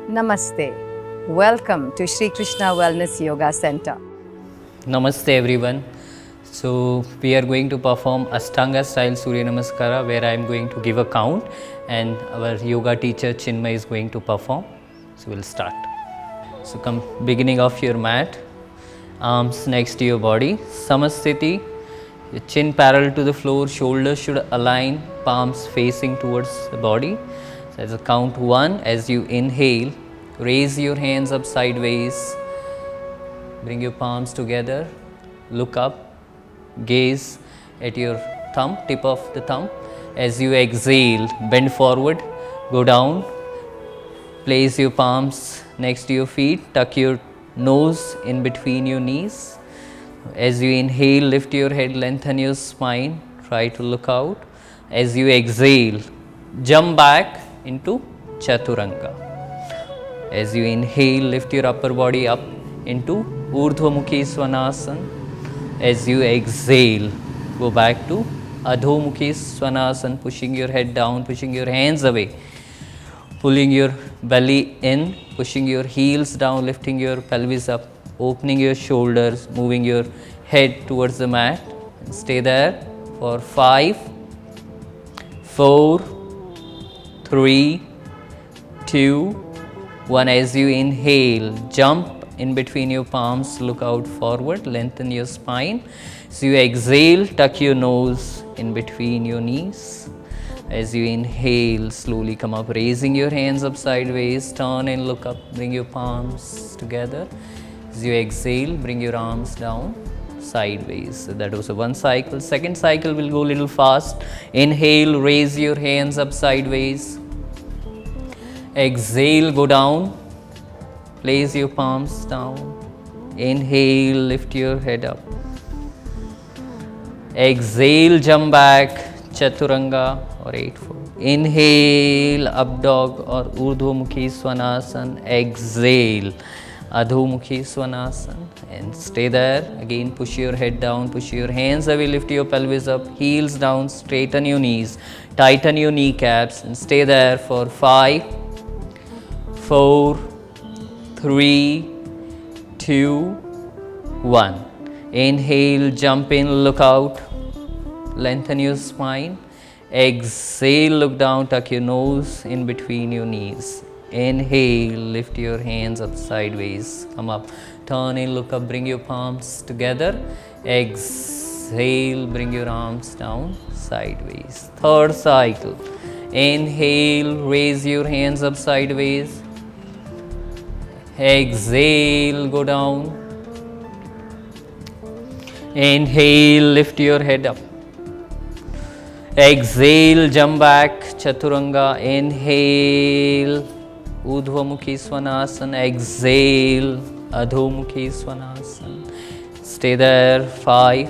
Namaste. Welcome to Sri Krishna Wellness Yoga Center. Namaste everyone. So we are going to perform Ashtanga style Surya Namaskara where I am going to give a count and our yoga teacher Chinmay is going to perform. So we'll start. So come beginning of your mat, arms next to your body, Samasthiti, your chin parallel to the floor, shoulders should align, palms facing towards the body. So as a count 1, as you inhale, raise your hands up sideways, bring your palms together, look up, gaze at your thumb, tip of the thumb. As you exhale, bend forward, go down, place your palms next to your feet, tuck your nose in between your knees. As you inhale, lift your head, lengthen your spine, try to look out. As you exhale, jump back into Chaturanga. As you inhale, lift your upper body up into Urdhvamukhi Svanasana. As you exhale, go back to Adhomukhi Svanasana, pushing your head down, pushing your hands away, pulling your belly in, pushing your heels down, lifting your pelvis up, opening your shoulders, moving your head towards the mat. And stay there for 5, 4, 3, 2, 1. As you inhale, jump in between your palms, look out forward, lengthen your spine. As you exhale, tuck your nose in between your knees. As you inhale, slowly come up, raising your hands up sideways, turn and look up, bring your palms together. As you exhale, bring your arms down sideways. So that was one cycle. Second cycle will go a little fast. Inhale, raise your hands up sideways. Exhale, go down, place your palms down. Inhale, lift your head up. Exhale, jump back, Chaturanga or 8-4. Inhale, up dog or Urdhvamukhi Svanasana. Exhale, Adhomukhi Svanasana, and stay there. Again, push your head down, push your hands away, lift your pelvis up, heels down, straighten your knees, tighten your kneecaps, and stay there for 5, 4, 3, 2, 1. Inhale, jump in, look out, lengthen your spine. Exhale, look down, tuck your nose in between your knees. Inhale, lift your hands up sideways, come up, turn and look up, bring your palms together. Exhale, bring your arms down sideways. Third cycle. Inhale, raise your hands up sideways. Exhale, go down. Inhale, lift your head up. Exhale, jump back, Chaturanga. Inhale, Urdhvamukhi Svanasana. Exhale, Adhomukhi Svanasana. Stay there. 5,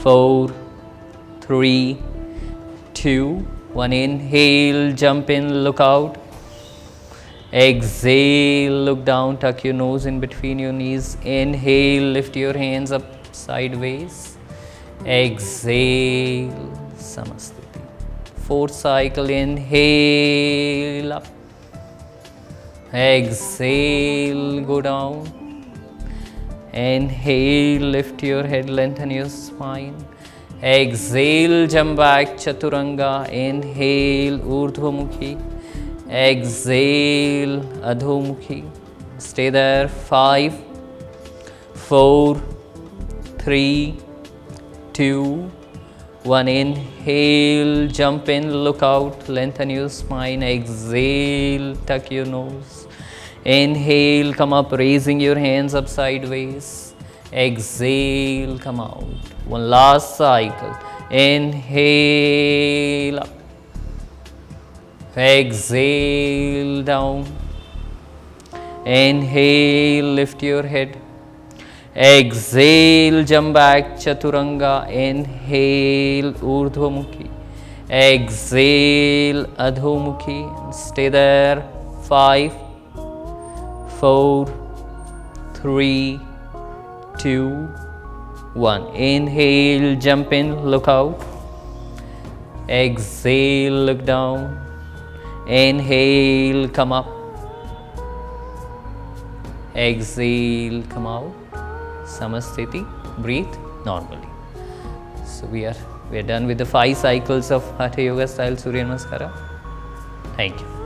4, 3, 2, 1. Inhale, jump in, look out. Exhale, look down, tuck your nose in between your knees. Inhale, lift your hands up sideways. Exhale, Samasthiti. Fourth cycle. Inhale, up. Exhale, go down. Inhale, lift your head, lengthen your spine. Exhale, jump back, Chaturanga. Inhale, Urdhvamukhi. Exhale, Adhomukhi. Stay there. 5, 4, 3, 2, 1. Inhale, jump in, look out, lengthen your spine. Exhale, tuck your nose. Inhale, come up, raising your hands up sideways. Exhale, come out. One last cycle. Inhale, up. Exhale, down. Inhale, lift your head. Exhale, jump back, Chaturanga. Inhale, Urdhvamukhi. Exhale, Adhomukhi. Stay there. 5, 4, 3, 2, 1. Inhale, jump in, look out. Exhale, look down. Inhale, come up. exhale, come out, Samasthiti, breathe normally. So we are done with the 5 cycles of Hatha Yoga style Surya Namaskara. Thank you.